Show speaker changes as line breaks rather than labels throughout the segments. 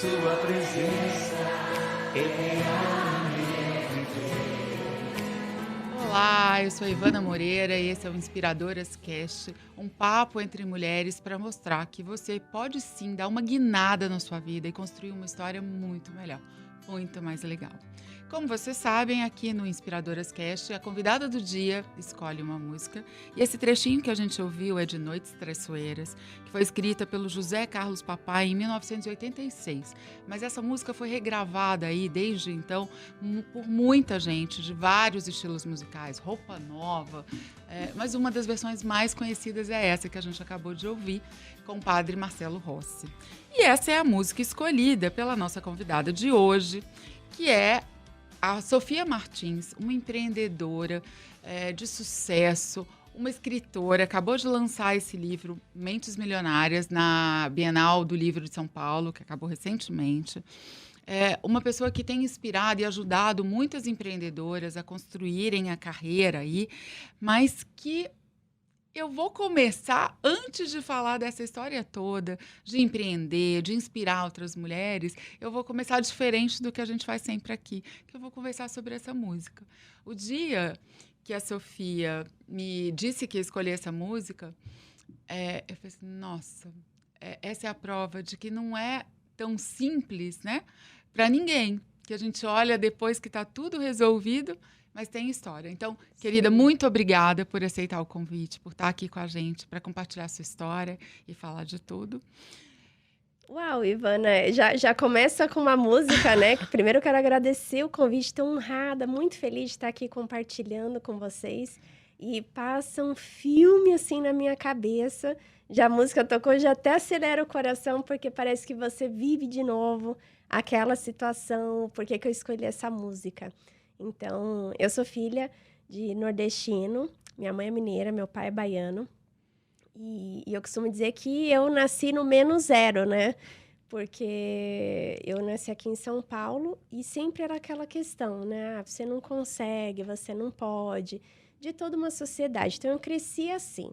Sua presença é real em meu viver.
Olá, eu sou a Ivana Moreira e esse é o Inspiradoras Cast, um papo entre mulheres para mostrar que você pode sim dar uma guinada na sua vida e construir uma história muito melhor, muito mais legal. Como vocês sabem, aqui no Inspiradoras Cast, a convidada do dia escolhe uma música e esse trechinho que a gente ouviu é de Noites Traiçoeiras, que foi escrita pelo José Carlos Papai em 1986. Mas essa música foi regravada aí desde então por muita gente de vários estilos musicais, roupa nova, mas uma das versões mais conhecidas é essa que a gente acabou de ouvir com o padre Marcelo Rossi. E essa é a música escolhida pela nossa convidada de hoje, que é a Sofia Martins, uma empreendedora de sucesso, uma escritora, acabou de lançar esse livro, Mentes Milionárias, na Bienal do Livro de São Paulo, que acabou recentemente. Uma pessoa que tem inspirado e ajudado muitas empreendedoras a construírem a carreira aí, mas que eu vou começar, antes de falar dessa história toda, de empreender, de inspirar outras mulheres, eu vou começar diferente do que a gente faz sempre aqui, que eu vou conversar sobre essa música. O dia que a Sofia me disse que ia escolher essa música, eu falei assim, nossa, essa é a prova de que não é tão simples, né? Para ninguém, que a gente olha depois que está tudo resolvido, mas tem história. Então, querida, muito obrigada por aceitar o convite, por estar aqui com a gente, para compartilhar a sua história e falar de tudo.
Uau, Ivana, já começa com uma música, né? Que primeiro eu quero agradecer o convite, estou honrada, muito feliz de estar aqui compartilhando com vocês. E passa um filme assim na minha cabeça. Já a música tocou, já até acelera o coração, porque parece que você vive de novo aquela situação, por que eu escolhi essa música. Então, eu sou filha de nordestino, minha mãe é mineira, meu pai é baiano. E eu costumo dizer que eu nasci no menos zero, né? Porque eu nasci aqui em São Paulo e sempre era aquela questão, né? Você não consegue, você não pode, de toda uma sociedade. Então, eu cresci assim.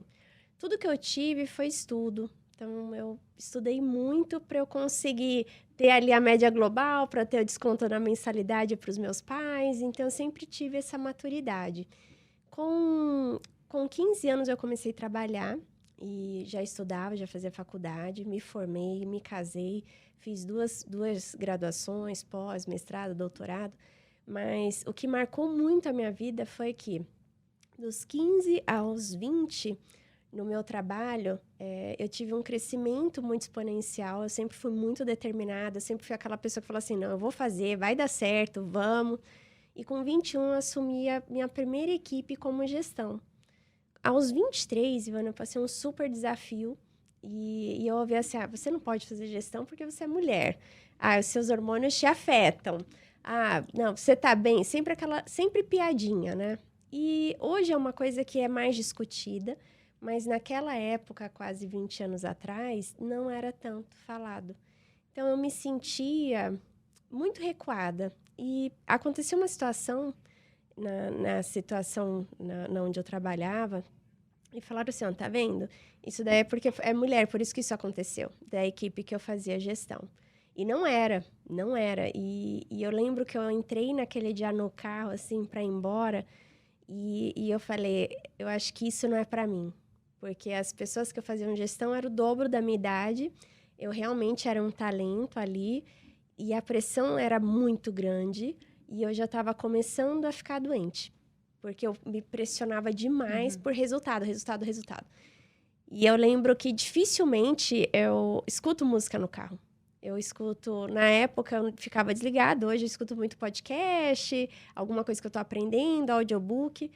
Tudo que eu tive foi estudo. Então, eu estudei muito para eu conseguir ter ali a média global, para ter o desconto na mensalidade para os meus pais. Então, eu sempre tive essa maturidade. Com 15 anos, eu comecei a trabalhar e já estudava, já fazia faculdade, me formei, me casei, fiz duas graduações, pós, mestrado, doutorado. Mas o que marcou muito a minha vida foi que, dos 15 aos 20... no meu trabalho, eu tive um crescimento muito exponencial, eu sempre fui muito determinada, eu sempre fui aquela pessoa que falou assim, não, eu vou fazer, vai dar certo, vamos. E com 21, eu assumi a minha primeira equipe como gestão. Aos 23, Ivana, eu passei um super desafio e eu ouvi assim, você não pode fazer gestão porque você é mulher. Os seus hormônios te afetam. Não, você tá bem, sempre piadinha, né? E hoje é uma coisa que é mais discutida, mas naquela época, quase 20 anos atrás, não era tanto falado. Então, eu me sentia muito recuada. E aconteceu uma situação, na situação onde eu trabalhava, e falaram assim, tá vendo? Isso daí é porque é mulher, por isso que isso aconteceu, da equipe que eu fazia gestão. E não era. E eu lembro que eu entrei naquele dia no carro, assim, para ir embora, e eu falei, eu acho que isso não é para mim. Porque as pessoas que eu fazia gestão eram o dobro da minha idade, eu realmente era um talento ali, e a pressão era muito grande, e eu já estava começando a ficar doente, porque eu me pressionava demais por resultado. E eu lembro que dificilmente eu escuto música no carro. Eu escuto, na época eu ficava desligada, hoje eu escuto muito podcast, alguma coisa que eu estou aprendendo, audiobook.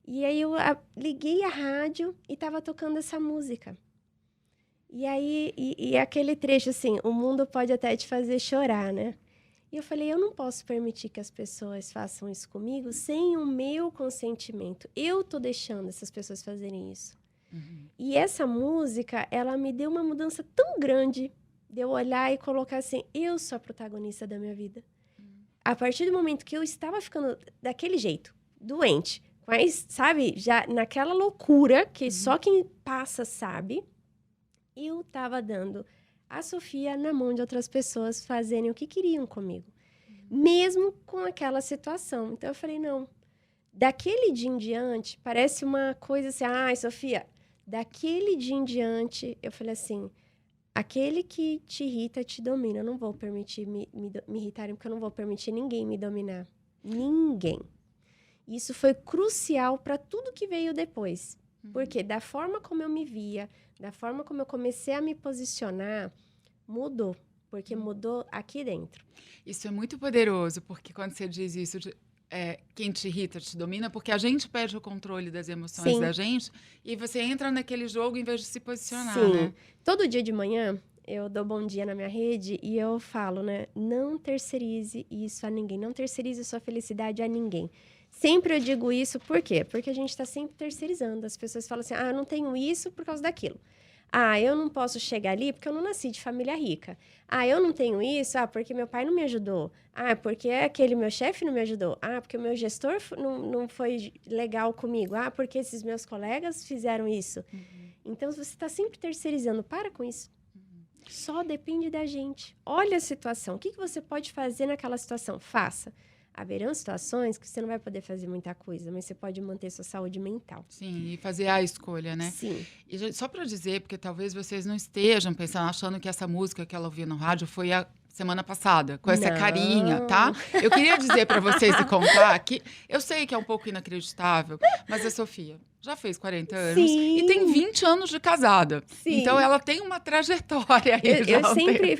E aí eu liguei a rádio e estava tocando essa música. E aí, aquele trecho assim, o mundo pode até te fazer chorar, né? E eu falei, eu não posso permitir que as pessoas façam isso comigo sem o meu consentimento. Eu tô deixando essas pessoas fazerem isso. E essa música, ela me deu uma mudança tão grande de eu olhar e colocar assim, eu sou a protagonista da minha vida. A partir do momento que eu estava ficando daquele jeito, doente, mas, sabe, já naquela loucura que só quem passa sabe, eu estava dando a Sofia na mão de outras pessoas fazerem o que queriam comigo, mesmo com aquela situação. Então, eu falei, não, daquele dia em diante, parece uma coisa assim, ai, Sofia, daquele dia em diante, eu falei assim, aquele que te irrita, te domina. Eu não vou permitir me irritarem, porque eu não vou permitir ninguém me dominar. Ninguém. Isso foi crucial para tudo que veio depois. Porque da forma como eu me via, da forma como eu comecei a me posicionar, mudou. Porque mudou aqui dentro.
Isso é muito poderoso, porque quando você diz isso, quem te irrita te domina, porque a gente perde o controle das emoções
Sim.
da gente e você entra naquele jogo em vez de se posicionar,
Sim.
né?
Todo dia de manhã, eu dou bom dia na minha rede e eu falo, né? Não terceirize isso a ninguém. Não terceirize a sua felicidade a ninguém. Sempre eu digo isso, por quê? Porque a gente está sempre terceirizando. As pessoas falam assim, eu não tenho isso por causa daquilo. Eu não posso chegar ali porque eu não nasci de família rica. Eu não tenho isso, porque meu pai não me ajudou. Porque aquele meu chefe não me ajudou. Porque o meu gestor não foi legal comigo. Porque esses meus colegas fizeram isso. Então, você está sempre terceirizando. Para com isso. Só depende da gente. Olha a situação. O que você pode fazer naquela situação? Faça. Haverão situações que você não vai poder fazer muita coisa, mas você pode manter sua saúde mental.
Sim, e fazer a escolha, né?
Sim.
E gente, só para dizer, porque talvez vocês não estejam pensando, achando que essa música que ela ouvia no rádio foi a semana passada, com essa carinha, tá? Eu queria dizer para vocês e contar que eu sei que é um pouco inacreditável, mas a Sofia já fez 40 anos
Sim.
e tem 20 anos de casada.
Sim.
Então ela tem uma trajetória aí.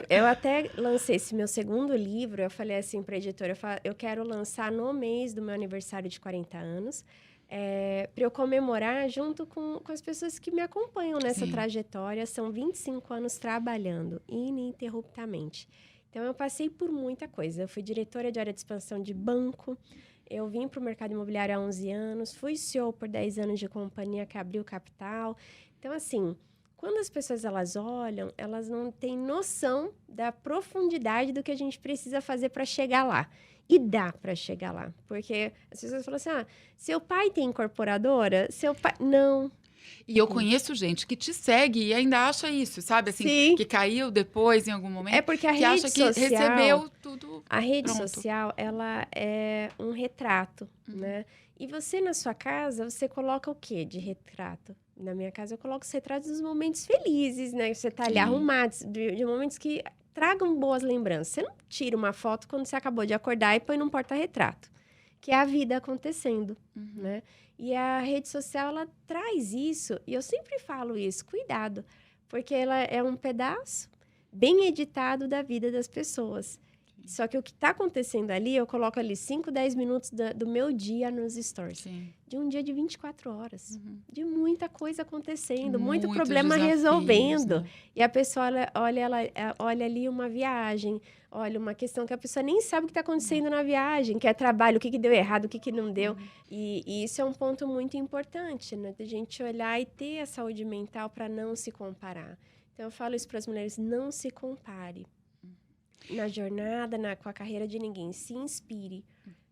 Eu até lancei esse meu segundo livro, eu falei assim para a editora, eu quero lançar no mês do meu aniversário de 40 anos, para eu comemorar junto com as pessoas que me acompanham nessa trajetória. São 25 anos trabalhando ininterruptamente. Então, eu passei por muita coisa. Eu fui diretora de área de expansão de banco, eu vim para o mercado imobiliário há 11 anos, fui CEO por 10 anos de companhia que abriu capital. Então, assim, quando as pessoas elas olham, elas não têm noção da profundidade do que a gente precisa fazer para chegar lá. E dá para chegar lá. Porque as pessoas falam assim, seu pai tem incorporadora? Seu pai... Não.
E eu conheço gente que te segue e ainda acha isso, sabe? Assim, que caiu depois em algum momento.
Porque a
que
rede
acha
social,
que recebeu tudo.
A rede
pronto.
social, ela é um retrato, né? E você, na sua casa, você coloca o quê de retrato? Na minha casa, eu coloco os retratos dos momentos felizes, né? Você tá ali arrumado, de momentos que tragam boas lembranças. Você não tira uma foto quando você acabou de acordar e põe num porta-retrato, que é a vida acontecendo, né? E a rede social, ela traz isso, e eu sempre falo isso, cuidado, porque ela é um pedaço bem editado da vida das pessoas. Só que o que está acontecendo ali, eu coloco ali 5, 10 minutos do meu dia nos stories.
Sim.
De um dia de 24 horas. De muita coisa acontecendo, muito
Muitos
problema
desafios,
resolvendo.
né?
E a pessoa olha ali uma viagem, olha uma questão que a pessoa nem sabe o que está acontecendo na viagem, que é trabalho, o que deu errado, o que não deu. E isso é um ponto muito importante, né? Da gente olhar e ter a saúde mental para não se comparar. Então, eu falo isso para as mulheres, não se compare. Na jornada, com a carreira de ninguém. Se inspire.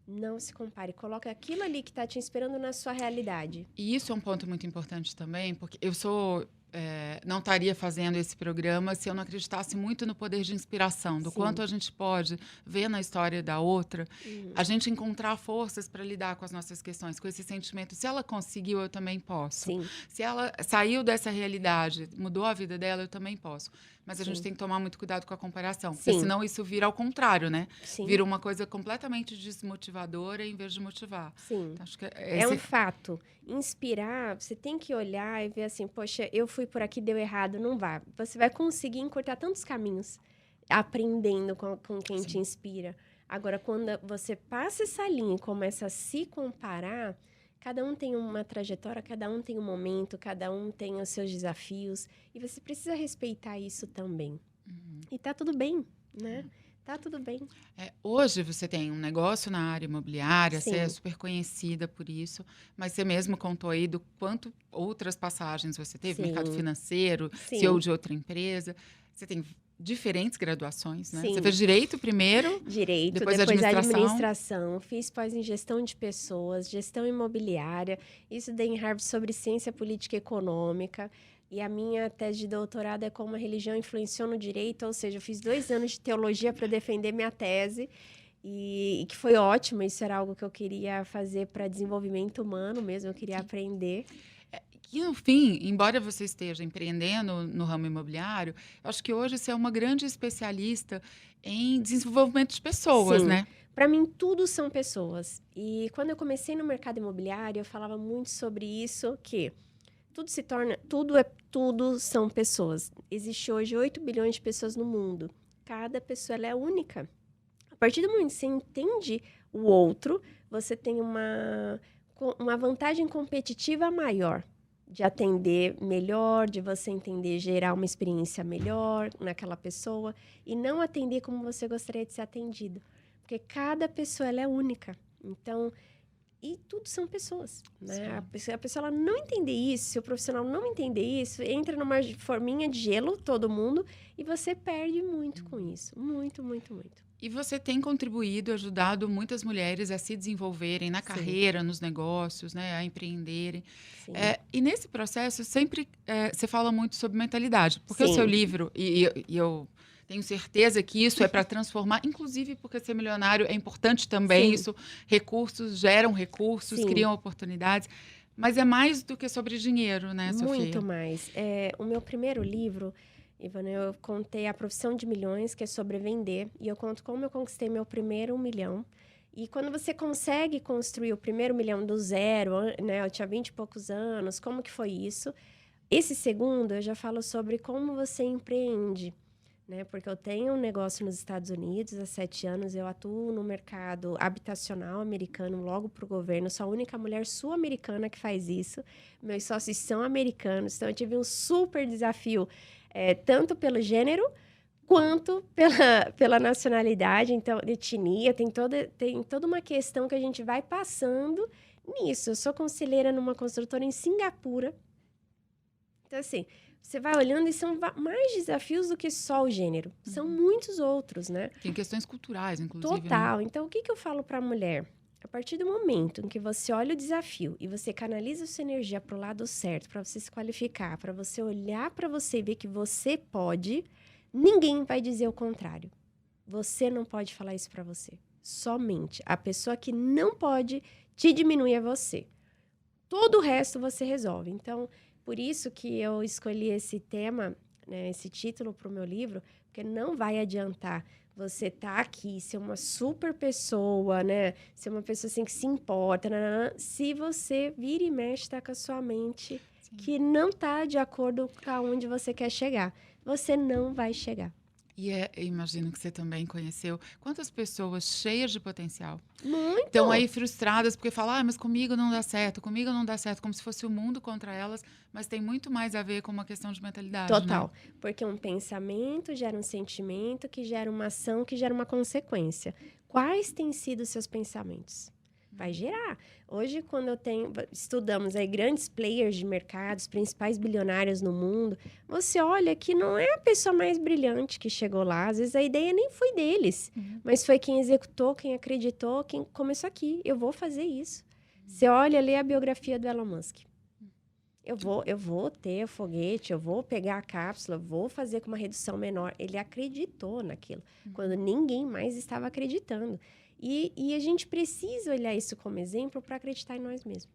Não se compare. Coloque aquilo ali que está te inspirando na sua realidade.
E isso é um ponto muito importante também, porque eu não estaria fazendo esse programa se eu não acreditasse muito no poder de inspiração, do quanto a gente pode ver na história da outra, a gente encontrar forças para lidar com as nossas questões, com esse sentimento. Se ela conseguiu, eu também posso.
Sim.
Se ela saiu dessa realidade, mudou a vida dela, eu também posso. Mas a gente tem que tomar muito cuidado com a comparação, porque senão isso vira ao contrário, né?
Sim.
Vira uma coisa completamente desmotivadora em vez de motivar.
Sim.
Então, acho que
é um fato. Inspirar, você tem que olhar e ver assim, poxa, eu fui por aqui, deu errado, não vá. Você vai conseguir encurtar tantos caminhos aprendendo com quem te inspira. Agora, quando você passa essa linha e começa a se comparar, cada um tem uma trajetória, cada um tem um momento, cada um tem os seus desafios. E você precisa respeitar isso também. E tá tudo bem, né? Tá tudo bem.
Hoje você tem um negócio na área imobiliária,
Sim.
você é super conhecida por isso, mas você mesmo contou aí do quanto outras passagens você teve, mercado financeiro, CEO de outra empresa. Você tem diferentes graduações, né?
Sim.
Você fez direito primeiro,
Direito,
depois
administração. Fiz pós em gestão de pessoas, gestão imobiliária. Estudei em Harvard sobre ciência política e econômica. E a minha tese de doutorado é como a religião influenciou no direito, ou seja, eu fiz 2 anos de teologia para defender minha tese, e que foi ótimo, isso era algo que eu queria fazer para desenvolvimento humano mesmo, eu queria aprender.
E, no fim, embora você esteja empreendendo no ramo imobiliário, eu acho que hoje você é uma grande especialista em desenvolvimento de pessoas,
Sim,
né?
para mim tudo são pessoas. E quando eu comecei no mercado imobiliário, eu falava muito sobre isso, que tudo são pessoas. Existe hoje 8 bilhões de pessoas no mundo. Cada pessoa ela é única. A partir do momento que você entende o outro, você tem uma vantagem competitiva maior de atender melhor, de você entender, gerar uma experiência melhor naquela pessoa e não atender como você gostaria de ser atendido. Porque cada pessoa ela é única. Então, e tudo são pessoas, né? A pessoa ela não entender isso, se o profissional não entender isso, entra numa forminha de gelo, todo mundo, e você perde muito com isso. Muito, muito, muito.
E você tem contribuído, ajudado muitas mulheres a se desenvolverem na
Sim.
carreira, nos negócios, né, a empreenderem.
Sim.
E nesse processo, sempre você fala muito sobre mentalidade, porque o
Sim.
seu livro, e eu tenho certeza que isso é para transformar, inclusive porque ser milionário é importante também,
Sim.
isso, recursos geram recursos,
Sim.
criam oportunidades, mas é mais do que sobre dinheiro, né, Sofia?
Muito mais. O meu primeiro livro, Ivana, eu contei A Profissão de Milhões, que é sobre vender, e eu conto como eu conquistei meu primeiro 1 milhão. E quando você consegue construir o primeiro 1 milhão do zero, né? Eu tinha 20 e poucos anos, como que foi isso? Esse segundo, eu já falo sobre como você empreende, né? Porque eu tenho um negócio nos Estados Unidos, há 7 anos, eu atuo no mercado habitacional americano, logo para o governo, sou a única mulher sul-americana que faz isso, meus sócios são americanos, então eu tive um super desafio, tanto pelo gênero, quanto pela nacionalidade, então, etnia, tem toda uma questão que a gente vai passando nisso. Eu sou conselheira numa construtora em Singapura. Então, assim, você vai olhando e são mais desafios do que só o gênero. São muitos outros, né?
Tem questões culturais, inclusive.
Total.
Né?
Então, o que eu falo para a mulher? A partir do momento em que você olha o desafio e você canaliza a sua energia para o lado certo, para você se qualificar, para você olhar para você e ver que você pode, ninguém vai dizer o contrário. Você não pode falar isso para você. Somente a pessoa que não pode te diminuir é você. Todo o resto você resolve. Então, por isso que eu escolhi esse tema, né, esse título para o meu livro, porque não vai adiantar você estar aqui, ser uma super pessoa, né? Ser uma pessoa assim que se importa, se você vira e mexe, tá com a sua mente que não tá de acordo com aonde você quer chegar. Você não vai chegar.
E eu imagino que você também conheceu quantas pessoas cheias de potencial.
Muito!
Estão aí frustradas porque falam, mas comigo não dá certo, como se fosse o mundo contra elas, mas tem muito mais a ver com uma questão de mentalidade,
Total.
Né?
Porque um pensamento gera um sentimento, que gera uma ação, que gera uma consequência. Quais têm sido os seus pensamentos? Vai gerar. Hoje, quando estudamos aí grandes players de mercado, os principais bilionários no mundo, você olha que não é a pessoa mais brilhante que chegou lá. Às vezes a ideia nem foi deles, mas foi quem executou, quem acreditou, quem começou aqui. Eu vou fazer isso. Você olha ali a biografia do Elon Musk. Eu vou ter o foguete, eu vou pegar a cápsula, vou fazer com uma redução menor. Ele acreditou naquilo, quando ninguém mais estava acreditando. E a gente precisa olhar isso como exemplo para acreditar em nós mesmos.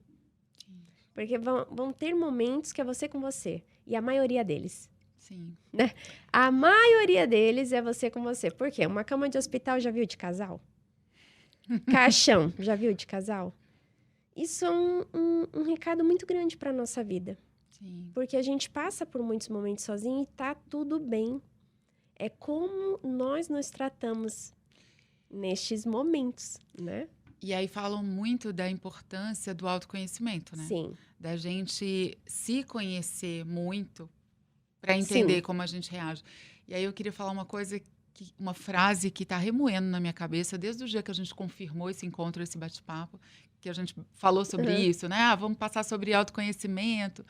Sim. Porque vão ter momentos que é você com você. E a maioria deles.
Sim.
Né? A maioria deles é você com você. Por quê? Uma cama de hospital já viu de casal? Caixão, já viu de casal? Isso é um recado muito grande para a nossa vida.
Sim.
Porque a gente passa por muitos momentos sozinho e tá tudo bem. É como nós nos tratamos nestes momentos, né?
E aí falam muito da importância do autoconhecimento, né?
Sim.
Da gente se conhecer muito para entender
Sim.
como a gente reage. E aí eu queria falar uma frase que está remoendo na minha cabeça desde o dia que a gente confirmou esse encontro, esse bate-papo, que a gente falou sobre isso, né? Vamos passar sobre autoconhecimento.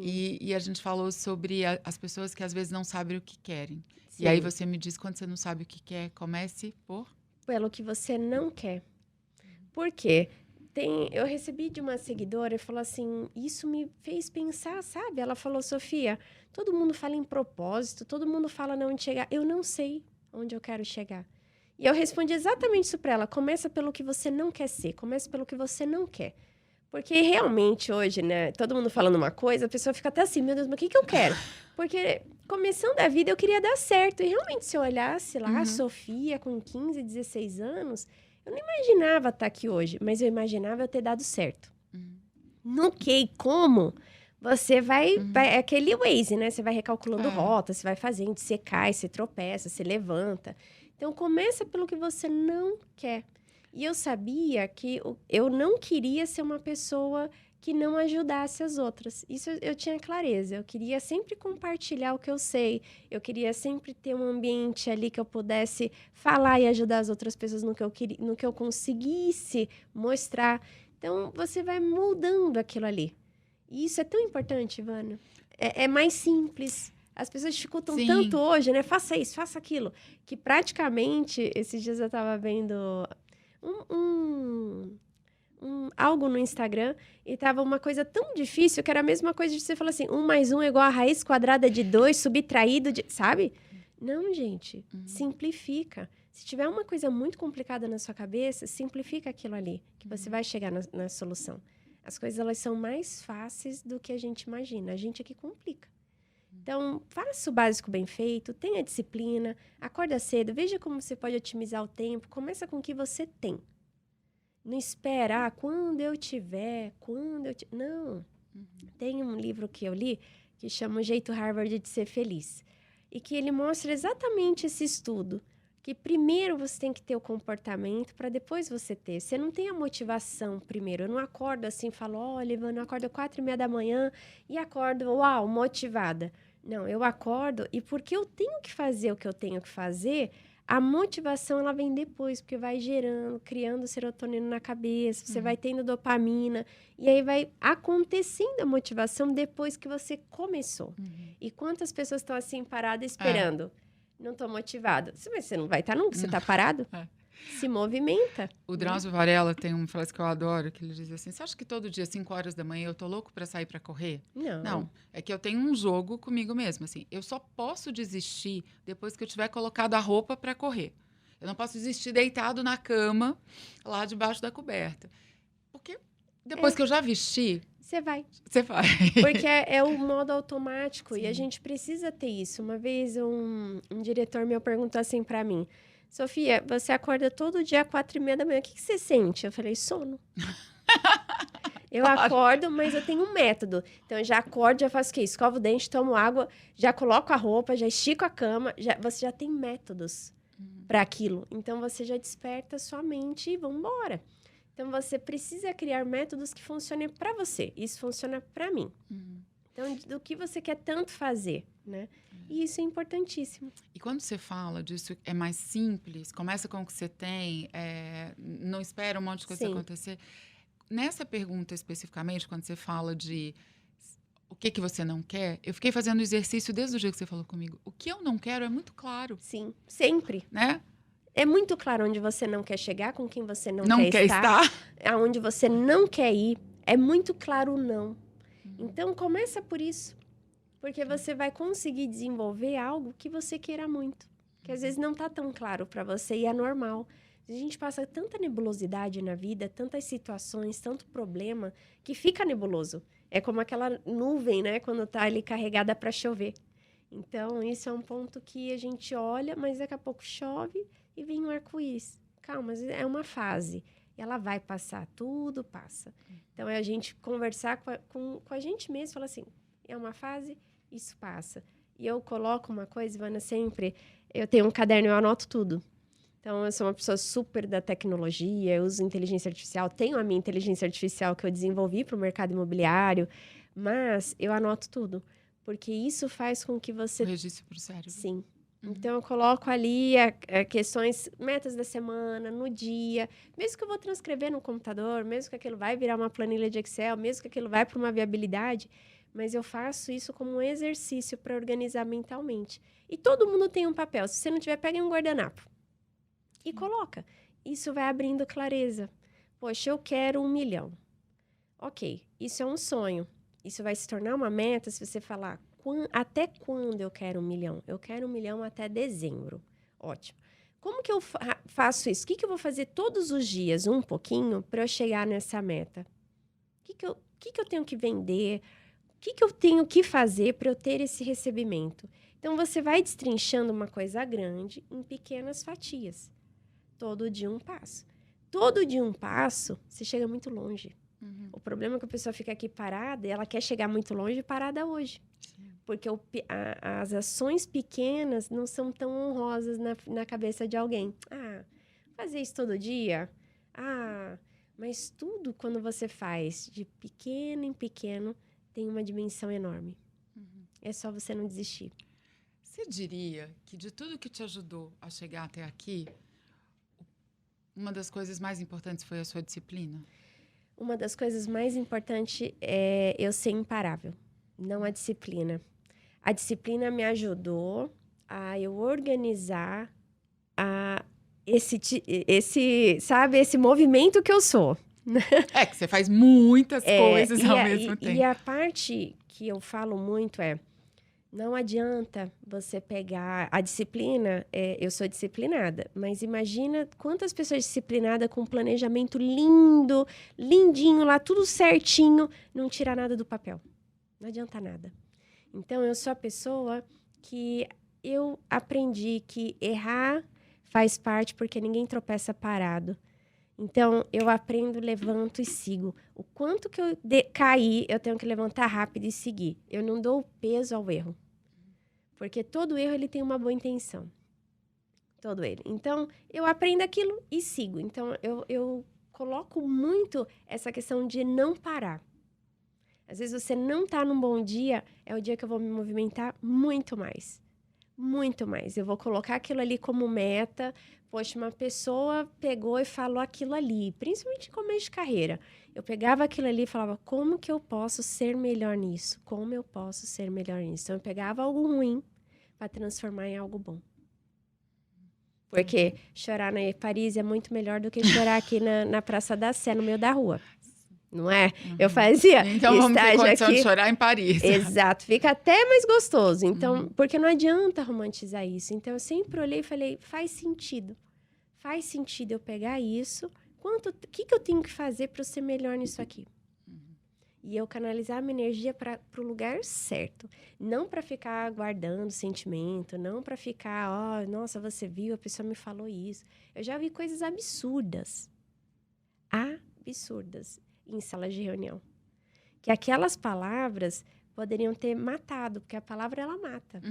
E a gente falou sobre as pessoas que às vezes não sabem o que querem. Sim. E aí você me diz, quando você não sabe o que quer, comece pelo
que você não quer. Por quê? Eu recebi de uma seguidora e falou assim, isso me fez pensar, sabe? Ela falou, Sofia, todo mundo fala em propósito, todo mundo fala não onde chegar. Eu não sei onde eu quero chegar. E eu respondi exatamente isso para ela. Começa pelo que você não quer ser, começa pelo que você não quer. Porque realmente hoje, né, todo mundo falando uma coisa, a pessoa fica até assim, meu Deus, mas o que eu quero? Porque começando a vida eu queria dar certo. E realmente, se eu olhasse lá, a Sofia com 15, 16 anos, eu não imaginava estar aqui hoje, mas eu imaginava eu ter dado certo. No que e como, você vai... É aquele Waze, né? Você vai recalculando rota, você vai fazendo, você cai, você tropeça, você levanta. Então, começa pelo que você não quer. E eu sabia que eu não queria ser uma pessoa que não ajudasse as outras. Isso eu tinha clareza. Eu queria sempre compartilhar o que eu sei. Eu queria sempre ter um ambiente ali que eu pudesse falar e ajudar as outras pessoas no que eu conseguisse mostrar. Então, você vai moldando aquilo ali. E isso é tão importante, Ivana. É mais simples. As pessoas dificultam tanto hoje, né? Faça isso, faça aquilo. Que praticamente, esses dias eu estava vendo algo no Instagram e tava uma coisa tão difícil que era a mesma coisa de você falar assim, 1 mais 1 é igual a raiz quadrada de 2 subtraído de... Sabe? Não, gente. Simplifica. Se tiver uma coisa muito complicada na sua cabeça, simplifica aquilo ali, que você vai chegar na solução. As coisas, elas são mais fáceis do que a gente imagina. A gente é que complica. Então, faça o básico bem feito, tenha disciplina, acorda cedo, veja como você pode otimizar o tempo, começa com o que você tem. Não espera, quando eu tiver, Não. Tem um livro que eu li que chama O Jeito Harvard de Ser Feliz. E que ele mostra exatamente esse estudo. Que primeiro você tem que ter o comportamento para depois você ter. Você não tem a motivação primeiro. Eu não acordo assim e falo, olha, Ivana, eu acordo 4h30 da manhã e acordo, uau, motivada. Não, eu acordo e porque eu tenho que fazer o que eu tenho que fazer, a motivação ela vem depois, porque vai gerando, criando serotonina na cabeça, você vai tendo dopamina, e aí vai acontecendo a motivação depois que você começou. E quantas pessoas estão assim paradas esperando? Não estou motivada. Mas você não vai estar nunca, você está parado? Se movimenta.
O Drauzio Varela tem uma frase que eu adoro, que ele diz assim, você acha que todo dia, 5 horas da manhã, eu tô louco para sair para correr? Não, é que eu tenho um jogo comigo mesmo, assim, eu só posso desistir depois que eu tiver colocado a roupa para correr. Eu não posso desistir deitado na cama, lá debaixo da coberta. Porque depois que eu já vesti...
Você vai.
Você vai.
Porque é o modo automático e a gente precisa ter isso. Uma vez um diretor meu perguntou assim para mim, Sofia, você acorda todo dia às 4h30 da manhã, o que você sente? Eu falei, sono. Eu acordo, mas eu tenho um método. Então, eu já acordo, já faço o quê? Escovo o dente, tomo água, já coloco a roupa, já estico a cama. Você já tem métodos para aquilo. Então, você já desperta sua mente e vamos embora. Então, você precisa criar métodos que funcionem para você. Isso funciona para mim. Então, do que você quer tanto fazer, né? E isso é importantíssimo.
E quando você fala disso, é mais simples, começa com o que você tem, não espera um monte de coisa acontecer. Nessa pergunta especificamente, quando você fala de o que você não quer, eu fiquei fazendo o exercício desde o dia que você falou comigo. O que eu não quero é muito claro.
Sim, sempre.
Né?
É muito claro onde você não quer chegar, com quem você não
quer estar,
aonde você não quer ir. É muito claro o não. Então, começa por isso. Porque você vai conseguir desenvolver algo que você queira muito. Que às vezes não está tão claro para você e é normal. A gente passa tanta nebulosidade na vida, tantas situações, tanto problema, que fica nebuloso. É como aquela nuvem, né? Quando está ali carregada para chover. Então, isso é um ponto que a gente olha, mas daqui a pouco chove e vem um arco-íris. Calma, é uma fase. Ela vai passar, tudo passa. Então, é a gente conversar com a gente mesmo, falar assim, é uma fase, isso passa. E eu coloco uma coisa, Ivana, sempre... Eu tenho um caderno, eu anoto tudo. Então, eu sou uma pessoa super da tecnologia, eu uso inteligência artificial, tenho a minha inteligência artificial que eu desenvolvi para o mercado imobiliário, mas eu anoto tudo. Porque isso faz com que você...
O registro para o cérebro.
Sim. Então, eu coloco ali questões, metas da semana, no dia. Mesmo que eu vou transcrever no computador, mesmo que aquilo vai virar uma planilha de Excel, mesmo que aquilo vai para uma viabilidade, mas eu faço isso como um exercício para organizar mentalmente. E todo mundo tem um papel. Se você não tiver, pegue um guardanapo e coloca. Isso vai abrindo clareza. Poxa, eu quero 1 milhão. Ok, isso é um sonho. Isso vai se tornar uma meta se você falar, até quando eu quero 1 milhão? Eu quero 1 milhão até dezembro. Ótimo. Como que eu faço isso? O que eu vou fazer todos os dias, um pouquinho, para eu chegar nessa meta? O que eu tenho que vender? O que eu tenho que fazer para eu ter esse recebimento? Então, você vai destrinchando uma coisa grande em pequenas fatias. Todo dia um passo. Todo dia um passo, você chega muito longe. O problema é que a pessoa fica aqui parada e ela quer chegar muito longe e parada hoje. Sim. Porque as ações pequenas não são tão honrosas na cabeça de alguém. Fazer isso todo dia? Mas tudo quando você faz de pequeno em pequeno tem uma dimensão enorme. É só você não desistir.
Você diria que de tudo que te ajudou a chegar até aqui, uma das coisas mais importantes foi a sua disciplina?
Uma das coisas mais importantes é eu ser imparável, não a disciplina. A disciplina me ajudou a eu organizar esse movimento que eu sou.
Que você faz muitas coisas ao mesmo tempo.
E a parte que eu falo muito não adianta você pegar a disciplina, eu sou disciplinada, mas imagina quantas pessoas disciplinadas com um planejamento lindo, lindinho lá, tudo certinho, não tira nada do papel. Não adianta nada. Então, eu sou a pessoa que eu aprendi que errar faz parte porque ninguém tropeça parado. Então, eu aprendo, levanto e sigo. O quanto que eu cair, eu tenho que levantar rápido e seguir. Eu não dou peso ao erro. Porque todo erro, ele tem uma boa intenção. Todo ele. Então, eu aprendo aquilo e sigo. Então, eu coloco muito essa questão de não parar. Às vezes, você não está num bom dia, é o dia que eu vou me movimentar muito mais. Muito mais. Eu vou colocar aquilo ali como meta. Poxa, uma pessoa pegou e falou aquilo ali, principalmente em começo de carreira. Eu pegava aquilo ali e falava, como que eu posso ser melhor nisso? Como eu posso ser melhor nisso? Então, eu pegava algo ruim para transformar em algo bom. Porque chorar na Paris é muito melhor do que chorar aqui na Praça da Sé, no meio da rua. Não é? Eu fazia
então, vamos ter condição
aqui.
De chorar em Paris.
Exato. Fica até mais gostoso. Então, porque não adianta romantizar isso. Então, eu sempre olhei e falei, faz sentido. Faz sentido eu pegar isso. O que eu tenho que fazer para eu ser melhor nisso aqui? E eu canalizar a minha energia para o lugar certo. Não para ficar guardando sentimento. Não para ficar, nossa, você viu, a pessoa me falou isso. Eu já vi coisas absurdas. Absurdas. Em salas de reunião. Que aquelas palavras poderiam ter matado, porque a palavra, ela mata.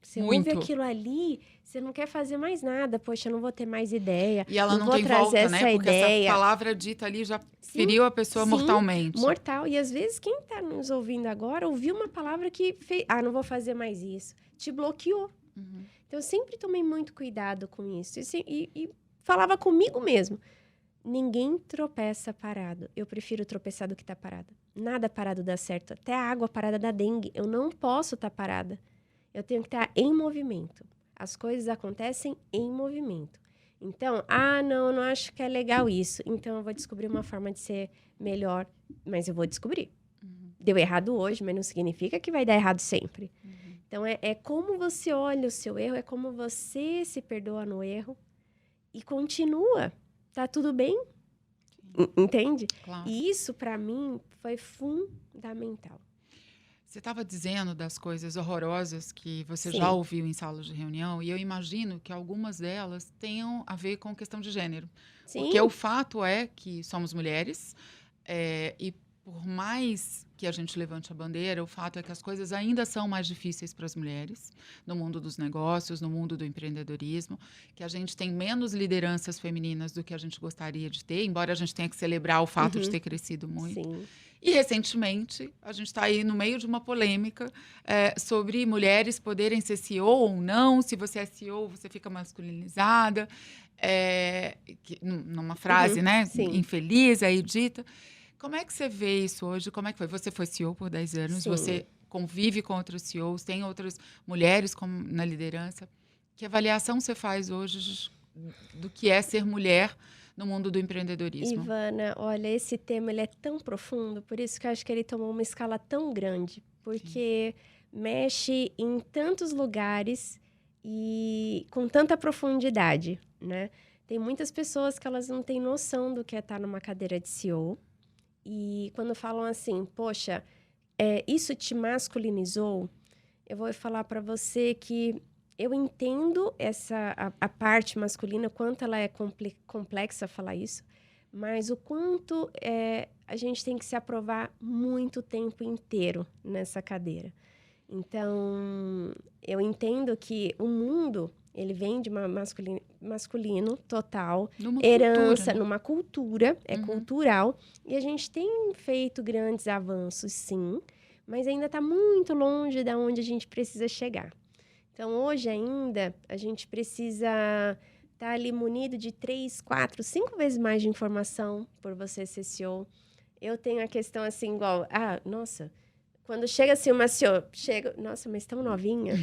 Você ouve aquilo ali, você não quer fazer mais nada. Poxa, eu não vou ter mais ideia.
E ela não
vou
tem
trazer
volta,
essa
né? Porque
ideia.
essa palavra dita ali já feriu a pessoa mortalmente.
Mortal. E às vezes, quem está nos ouvindo agora, ouviu uma palavra que fez... não vou fazer mais isso. Te bloqueou. Então, eu sempre tomei muito cuidado com isso. E falava comigo mesmo. Ninguém tropeça parado. Eu prefiro tropeçar do que estar parada. Nada parado dá certo. Até a água parada dá dengue. Eu não posso estar parada. Eu tenho que estar em movimento. As coisas acontecem em movimento. Então, não acho que é legal isso. Então, eu vou descobrir uma forma de ser melhor. Mas eu vou descobrir. Deu errado hoje, mas não significa que vai dar errado sempre. Então, é como você olha o seu erro. É como você se perdoa no erro. E continua. Tá tudo bem? Entende?
Claro.
E isso, para mim, foi fundamental.
Você estava dizendo das coisas horrorosas que você
Sim.
já ouviu em salas de reunião, e eu imagino que algumas delas tenham a ver com questão de gênero.
Sim.
Porque o fato é que somos mulheres, e por mais que a gente levante a bandeira, o fato é que as coisas ainda são mais difíceis para as mulheres, no mundo dos negócios, no mundo do empreendedorismo, que a gente tem menos lideranças femininas do que a gente gostaria de ter, embora a gente tenha que celebrar o fato de ter crescido muito.
Sim.
E, recentemente, a gente está aí no meio de uma polêmica sobre mulheres poderem ser CEO ou não. Se você é CEO, você fica masculinizada. Numa frase, né?
Sim.
Infeliz, aí dita. Como é que você vê isso hoje? Como é que foi? Você foi CEO por 10 anos,
Sim.
você convive com outros CEOs, tem outras mulheres na liderança. Que avaliação você faz hoje do que é ser mulher no mundo do empreendedorismo?
Ivana, olha, esse tema ele é tão profundo, por isso que eu acho que ele tomou uma escala tão grande, porque mexe em tantos lugares e com tanta profundidade, né? Tem muitas pessoas que elas não têm noção do que é estar numa cadeira de CEO. E quando falam assim, poxa, isso te masculinizou, eu vou falar para você que eu entendo a parte masculina, quanto ela é complexa falar isso, mas o quanto a gente tem que se aprovar muito tempo inteiro nessa cadeira. Então, eu entendo que o mundo, ele vem de uma masculino total,
Numa
herança,
cultura, né?
numa cultura, é
Uhum.
cultural, e a gente tem feito grandes avanços, sim, mas ainda está muito longe de onde a gente precisa chegar. Então, hoje ainda, a gente precisa estar ali munido de 3, 4, 5 vezes mais de informação por você ser CEO. Eu tenho a questão assim, igual, nossa, quando chega assim uma CEO, nossa, mas tão novinha.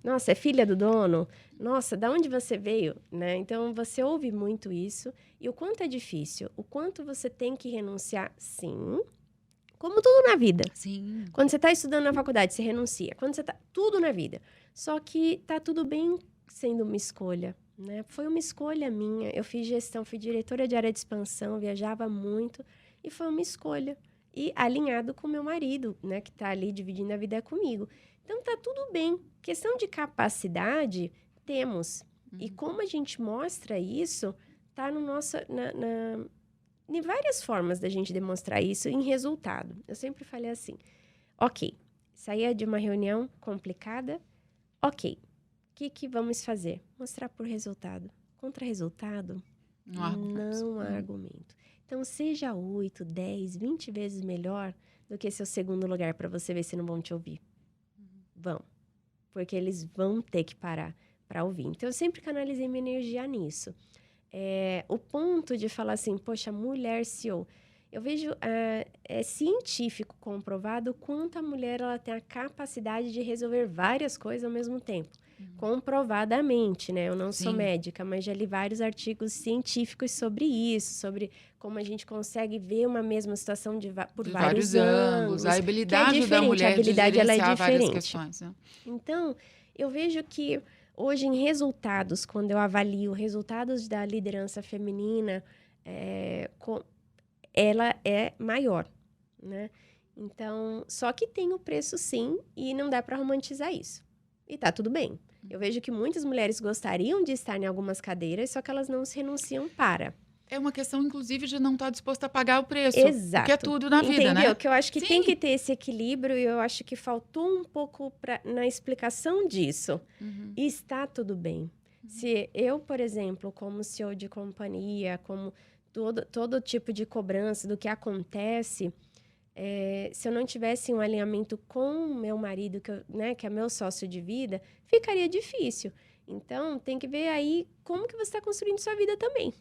Nossa, é filha do dono? Nossa, da onde você veio? Né? Então, você ouve muito isso. E o quanto é difícil, o quanto você tem que renunciar, sim, como tudo na vida.
Sim.
Quando você está estudando na faculdade, você renuncia. Quando você está... Tudo na vida. Só que tá tudo bem sendo uma escolha, né? Foi uma escolha minha. Eu fiz gestão, fui diretora de área de expansão, viajava muito. E foi uma escolha. E alinhado com meu marido, né? Que tá ali dividindo a vida comigo. Então, tá tudo bem. Questão de capacidade, temos. E como a gente mostra isso, tá no nosso... Em várias formas da gente demonstrar isso em resultado. Eu sempre falei assim, ok, saía de uma reunião complicada, ok, o que vamos fazer? Mostrar por resultado. Contra resultado,
Não há argumentos.
não há argumento. Então, seja 8, 10, 20 vezes melhor do que seu segundo lugar para você ver se não vão te ouvir. Vão. Porque eles vão ter que parar para ouvir. Então, eu sempre canalizei minha energia nisso. O ponto de falar assim, poxa, mulher CEO, eu vejo, é científico comprovado quanto a mulher ela tem a capacidade de resolver várias coisas ao mesmo tempo. Comprovadamente, né? Eu não sou
Sim.
médica, mas já li vários artigos científicos sobre isso, sobre como a gente consegue ver uma mesma situação por
De
vários
vários ângulos. A habilidade da
diferente,
mulher
a habilidade
de
ela é
gerenciar várias
diferente.
questões. Né?
Então, eu vejo que hoje em resultados, quando eu avalio resultados da liderança feminina, ela é maior, né? Então, só que tem o preço sim, e não dá para romantizar isso. E tá tudo bem. Eu vejo que muitas mulheres gostariam de estar em algumas cadeiras, só que elas não se renunciam para.
É uma questão, inclusive, de não estar disposta a pagar o preço.
Exato.
Porque é tudo na vida,
Entendeu?
né?
Que eu acho que
Sim.
tem que ter esse equilíbrio e eu acho que faltou um pouco na explicação disso. E está tudo bem. Se eu, por exemplo, como CEO de companhia, como todo tipo de cobrança do que acontece, se eu não tivesse um alinhamento com o meu marido, que é meu sócio de vida, ficaria difícil. Então, tem que ver aí como que você está construindo sua vida também.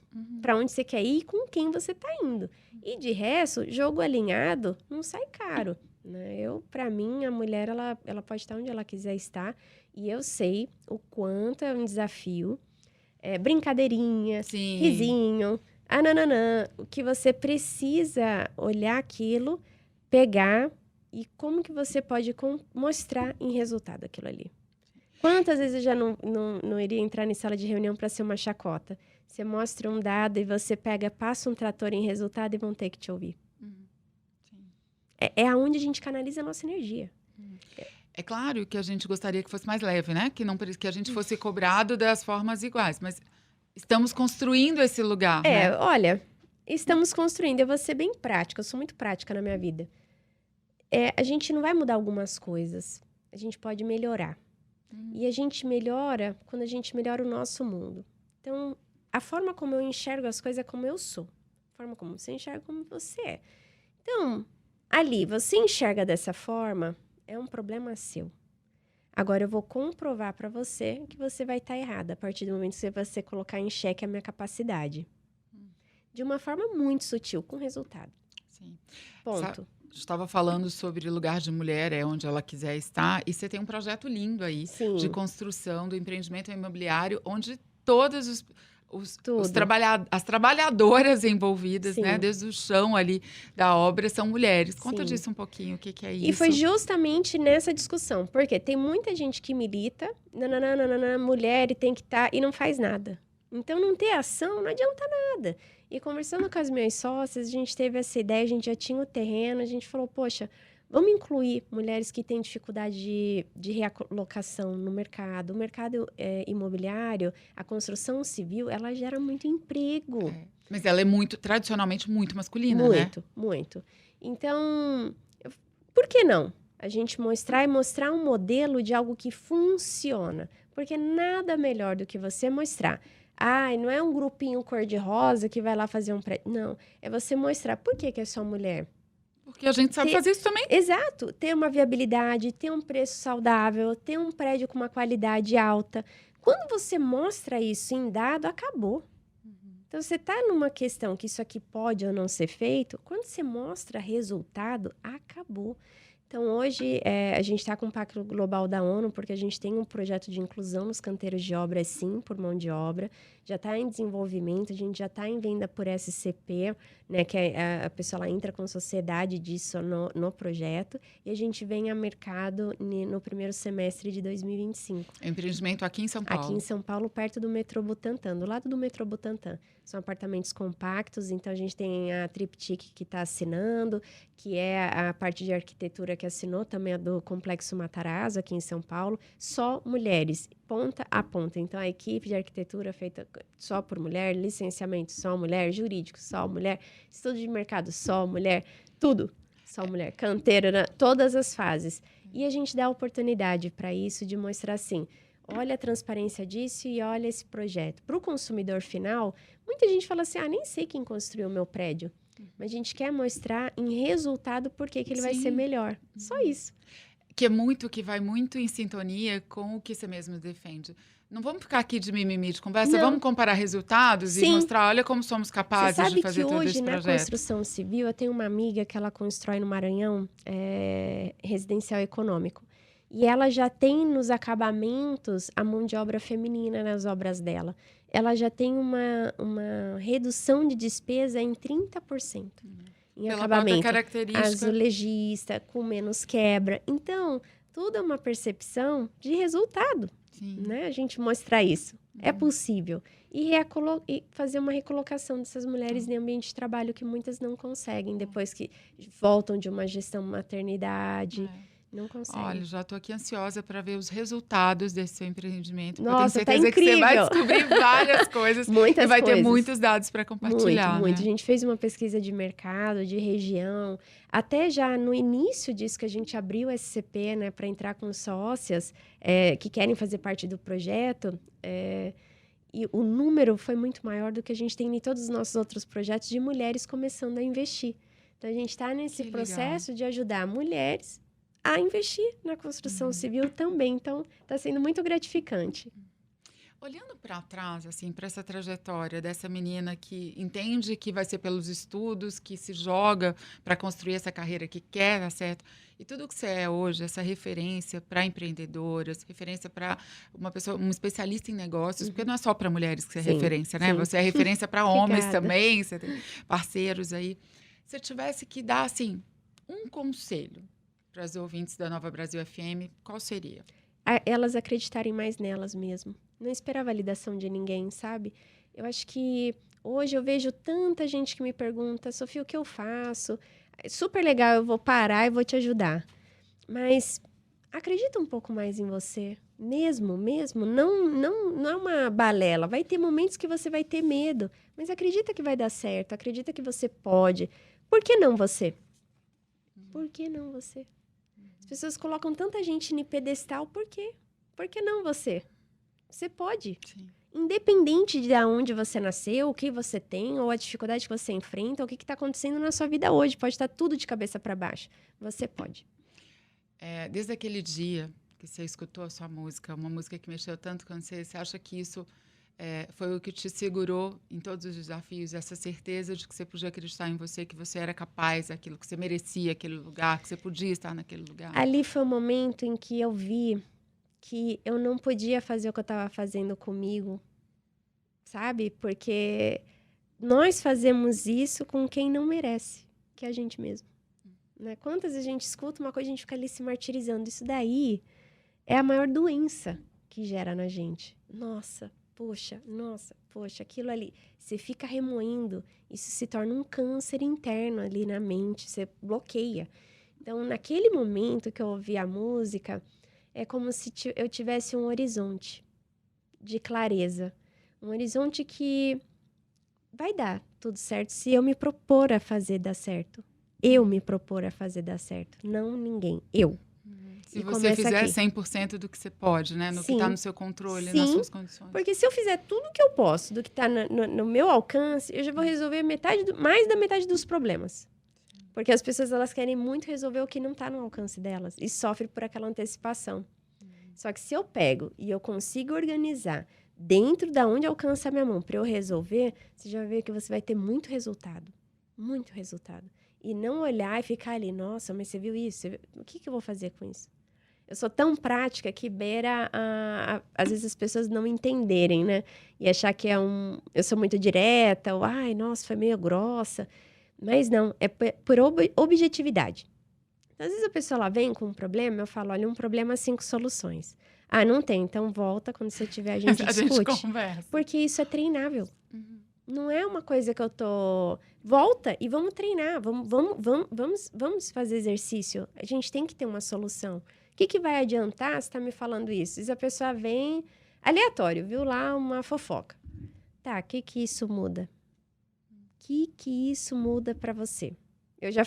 Para onde você quer ir e com quem você está indo. E de resto, jogo alinhado não sai caro. Né? Para mim, a mulher, ela pode estar onde ela quiser estar. E eu sei o quanto é um desafio. Brincadeirinha,
Sim.
risinho, nananã. O que você precisa olhar aquilo, pegar e como que você pode mostrar em resultado aquilo ali. Quantas vezes eu já não iria entrar em sala de reunião para ser uma chacota? Você mostra um dado e você passa um trator em resultado e vão ter que te ouvir.
Sim.
É aonde a gente canaliza a nossa energia.
É claro que a gente gostaria que fosse mais leve, né? Que a gente fosse cobrado das formas iguais. Mas estamos construindo esse lugar, né?
Olha, estamos construindo. Eu vou ser bem prática. Eu sou muito prática na minha vida. A gente não vai mudar algumas coisas. A gente pode melhorar. E a gente melhora quando a gente melhora o nosso mundo. Então, a forma como eu enxergo as coisas é como eu sou. A forma como você enxerga é como você é. Então, ali, você enxerga dessa forma, é um problema seu. Agora, eu vou comprovar para você que você vai estar errada a partir do momento que você colocar em xeque a minha capacidade. De uma forma muito sutil, com resultado.
Sim.
Ponto.
Estava falando sobre lugar de mulher, onde ela quiser estar, e você tem um projeto lindo aí
Sim.
de construção do empreendimento imobiliário, onde todos
Tudo.
as trabalhadoras envolvidas,
Sim.
né? Desde o chão ali da obra, são mulheres. Conta
Sim.
disso um pouquinho, o que é isso?
E foi justamente nessa discussão, porque tem muita gente que milita, nananana, mulher e tem que estar, e não faz nada. Então, não ter ação não adianta nada. E conversando com as minhas sócias, a gente teve essa ideia, a gente já tinha o terreno, a gente falou, poxa, vamos incluir mulheres que têm dificuldade de realocação no mercado. O mercado imobiliário, a construção civil, ela gera muito emprego.
É. Mas ela é tradicionalmente muito masculina, né?
Muito, muito. Então, por que não? A gente mostrar um modelo de algo que funciona. Porque nada melhor do que você mostrar. Não é um grupinho cor-de-rosa que vai lá fazer um prédio. Não, é você mostrar por que é só mulher.
Porque a gente sabe fazer isso também.
Exato. Ter uma viabilidade, ter um preço saudável, ter um prédio com uma qualidade alta. Quando você mostra isso em dado, acabou. Então, você está numa questão que isso aqui pode ou não ser feito, quando você mostra resultado, acabou. Então, hoje, a gente está com o Pacto Global da ONU, porque a gente tem um projeto de inclusão nos canteiros de obra, sim, por mão de obra. Já está em desenvolvimento, a gente já está em venda por SCP, né, que a pessoa lá entra com sociedade disso no projeto, e a gente vem a mercado no primeiro semestre de 2025.
Empreendimento aqui em São Paulo.
Aqui em São Paulo, perto do metrô Butantã, do lado do metrô Butantã. São apartamentos compactos, então a gente tem a Triptych que está assinando, que é a parte de arquitetura que assinou, também a do Complexo Matarazzo, aqui em São Paulo. Só mulheres, ponta a ponta. Então, a equipe de arquitetura feita só por mulher, licenciamento só mulher, jurídico só mulher, estudo de mercado só mulher, tudo só mulher, canteira, né? Todas as fases. E a gente dá oportunidade para isso, de mostrar assim, olha a transparência disso e olha esse projeto. Para o consumidor final, muita gente fala assim, nem sei quem construiu o meu prédio. Mas a gente quer mostrar em resultado por que ele vai ser melhor. Só isso.
Que vai muito em sintonia com o que você mesmo defende. Não vamos ficar aqui de mimimi de conversa, vamos comparar resultados e mostrar, olha como somos capazes de fazer todo esse projeto. Você sabe que hoje, na
construção civil, eu tenho uma amiga que ela constrói no Maranhão, residencial econômico. E ela já tem nos acabamentos a mão de obra feminina nas obras dela. Ela já tem uma redução de despesa em 30%. Em
pela
acabamento.
Característica.
Azulejista, com menos quebra. Então, tudo é uma percepção de resultado. Né? A gente mostrar isso. É possível. E fazer uma recolocação dessas mulheres em ambiente de trabalho que muitas não conseguem, depois que voltam de uma gestão maternidade. Não conseguem.
Olha, já estou aqui ansiosa para ver os resultados desse seu empreendimento.
Nossa,
eu tenho certeza que você vai descobrir várias coisas.
Muitas
e vai
coisas.
ter muitos dados para compartilhar.
Muito.
Né?
A gente fez uma pesquisa de mercado, de região. Até já no início disso que a gente abriu o SCP, né, para entrar com sócias que querem fazer parte do projeto. E o número foi muito maior do que a gente tem em todos os nossos outros projetos de mulheres começando a investir. Então, a gente está nesse processo de ajudar mulheres a investir na construção civil também. Então, está sendo muito gratificante.
Olhando para trás, assim, para essa trajetória dessa menina que entende que vai ser pelos estudos, que se joga para construir essa carreira que quer dar certo, e tudo que você é hoje, essa referência para empreendedoras, referência para uma pessoa, um especialista em negócios, porque não é só para mulheres que você é referência, né? Você é referência para homens também, você tem parceiros aí. Se eu tivesse que dar, assim, um conselho para os ouvintes da Nova Brasil FM, qual seria?
Elas acreditarem mais nelas mesmo. Não esperar a validação de ninguém, sabe? Eu acho que hoje eu vejo tanta gente que me pergunta, Sofia, o que eu faço? É super legal, eu vou parar e vou te ajudar. Mas acredita um pouco mais em você. Mesmo. Não é uma balela. Vai ter momentos que você vai ter medo. Mas acredita que vai dar certo. Acredita que você pode. Por que não você? Por que não você? As pessoas colocam tanta gente no pedestal, por quê? Por que não você? Você pode.
Sim.
Independente de onde você nasceu, o que você tem, ou a dificuldade que você enfrenta, ou o que está acontecendo na sua vida hoje. Pode estar tudo de cabeça para baixo. Você pode.
Desde aquele dia que você escutou a sua música, uma música que mexeu tanto com você, você acha que isso foi o que te segurou em todos os desafios? Essa certeza de que você podia acreditar em você, que você era capaz daquilo, que você merecia aquele lugar, que você podia estar naquele lugar?
Ali foi o momento em que eu vi que eu não podia fazer o que eu estava fazendo comigo sabe? Porque nós fazemos isso com quem não merece, que é a gente mesmo. Né? Quantas vezes a gente escuta uma coisa e a gente fica ali se martirizando? Isso daí é a maior doença que gera na gente. Nossa, poxa, aquilo ali. Você fica remoendo, isso se torna um câncer interno ali na mente, você bloqueia. Então, naquele momento que eu ouvi a música, é como se eu tivesse um horizonte de clareza. Um horizonte que vai dar tudo certo se eu me propor a fazer dar certo. Eu me propor a fazer dar certo, não ninguém, eu.
Se você fizer 100% do que você pode, né? No que está no seu controle, nas suas condições.
Porque se eu fizer tudo que eu posso, do que está no meu alcance, eu já vou resolver mais da metade dos problemas. Porque as pessoas, elas querem muito resolver o que não está no alcance delas e sofrem por aquela antecipação. Só que se eu pego e eu consigo organizar dentro da onde alcança a minha mão para eu resolver, você já vê que você vai ter muito resultado. Muito resultado. E não olhar e ficar ali, nossa, mas você viu isso? O que eu vou fazer com isso? Eu sou tão prática que beira às vezes as pessoas não entenderem, né? E achar que eu sou muito direta, ou, ai, nossa, foi meio grossa. Mas não, é por objetividade. Então, às vezes a pessoa lá vem com um problema, eu falo, olha, um problema, 5 soluções. Ah, não tem, então volta, quando você tiver, a gente discute.
A gente conversa.
Porque isso é treinável. Não é uma coisa que eu tô... Volta e vamos treinar, vamos fazer exercício. A gente tem que ter uma solução. O que vai adiantar você tá me falando isso? Se a pessoa vem aleatório, viu lá uma fofoca. Tá, o que isso muda? O que isso muda pra você? Eu já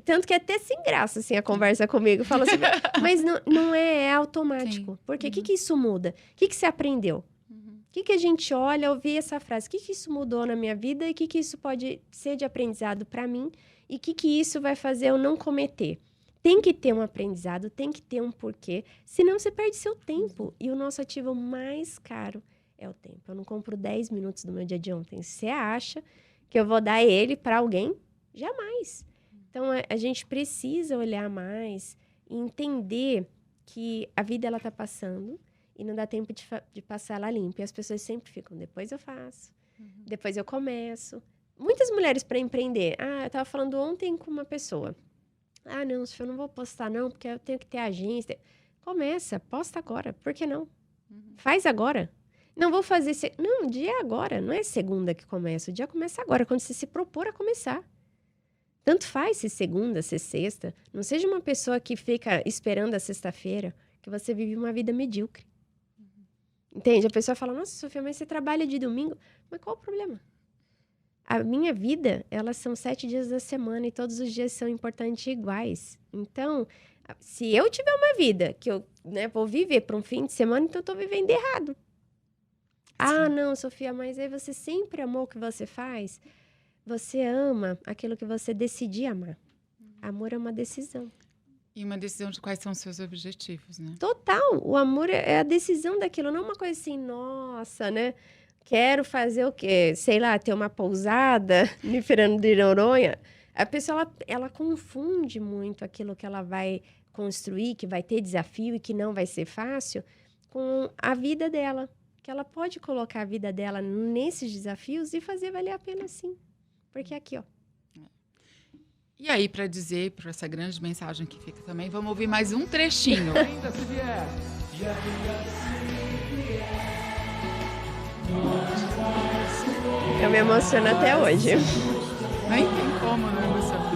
tanto que é até sem graça, assim, a conversa comigo. Fala assim, mas não é automático. Sim. Porque o que isso muda? O que você aprendeu? O que a gente olha, ouvir essa frase? O que isso mudou na minha vida? E o que isso pode ser de aprendizado para mim? E o que isso vai fazer eu não cometer? Tem que ter um aprendizado, tem que ter um porquê. Senão você perde seu tempo. E o nosso ativo mais caro é o tempo. Eu não compro 10 minutos do meu dia de ontem. Você acha que eu vou dar ele para alguém? Jamais. Então, a gente precisa olhar mais e entender que a vida, ela tá passando. E não dá tempo de passar ela limpa. E as pessoas sempre ficam, depois eu faço, depois eu começo. Muitas mulheres para empreender. Ah, eu estava falando ontem com uma pessoa. Ah, não, eu não vou postar não, porque eu tenho que ter agência. Começa, posta agora. Por que não? Faz agora. Não vou fazer... Não, o dia é agora. Não é segunda que começa. O dia começa agora, quando você se propor a começar. Tanto faz se segunda, se sexta. Não seja uma pessoa que fica esperando a sexta-feira, que você vive uma vida medíocre. Entende? A pessoa fala, nossa, Sofia, mas você trabalha de domingo? Mas qual o problema? A minha vida, elas são 7 dias da semana e todos os dias são importantes e iguais. Então, se eu tiver uma vida que eu vou viver para um fim de semana, então eu estou vivendo errado. Sim. Ah, não, Sofia, mas aí você sempre amou o que você faz? Você ama aquilo que você decidir amar. Amor é uma decisão.
E uma decisão de quais são os seus objetivos, né?
Total. O amor é a decisão daquilo, não uma coisa assim, nossa, né? Quero fazer o quê? Sei lá, ter uma pousada em Fernando de Noronha. A pessoa, ela confunde muito aquilo que ela vai construir, que vai ter desafio e que não vai ser fácil, com a vida dela. Que ela pode colocar a vida dela nesses desafios e fazer valer a pena sim. Porque aqui, ó.
E aí, para dizer, por essa grande mensagem que fica também, vamos ouvir mais um trechinho.
Ainda se vier.
Eu me emociono até hoje.
Nem tem como não emocionar.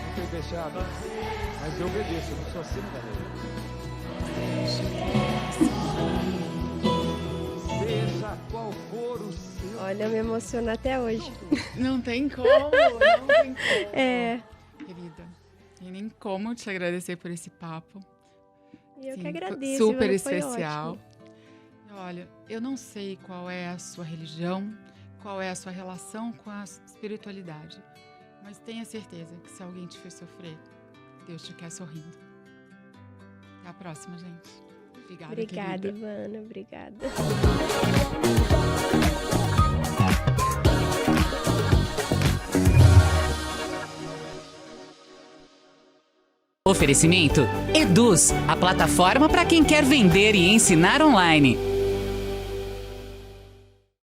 Não foi fechado, mas eu obedeço, eu não sou acima da lei. Seja qual for o seu...
Olha, eu me emociono até hoje.
Não tem como, não tem como. Querida, tem nem como te agradecer por esse papo.
E eu que agradeço.
Super especial. Olha, eu não sei qual é a sua religião, qual é a sua relação com a espiritualidade, mas tenha certeza que se alguém te fez sofrer, Deus te quer sorrindo. Até a próxima, gente. Obrigada,
querida. Ivana. Obrigada.
Oferecimento Eduz, a plataforma para quem quer vender e ensinar online.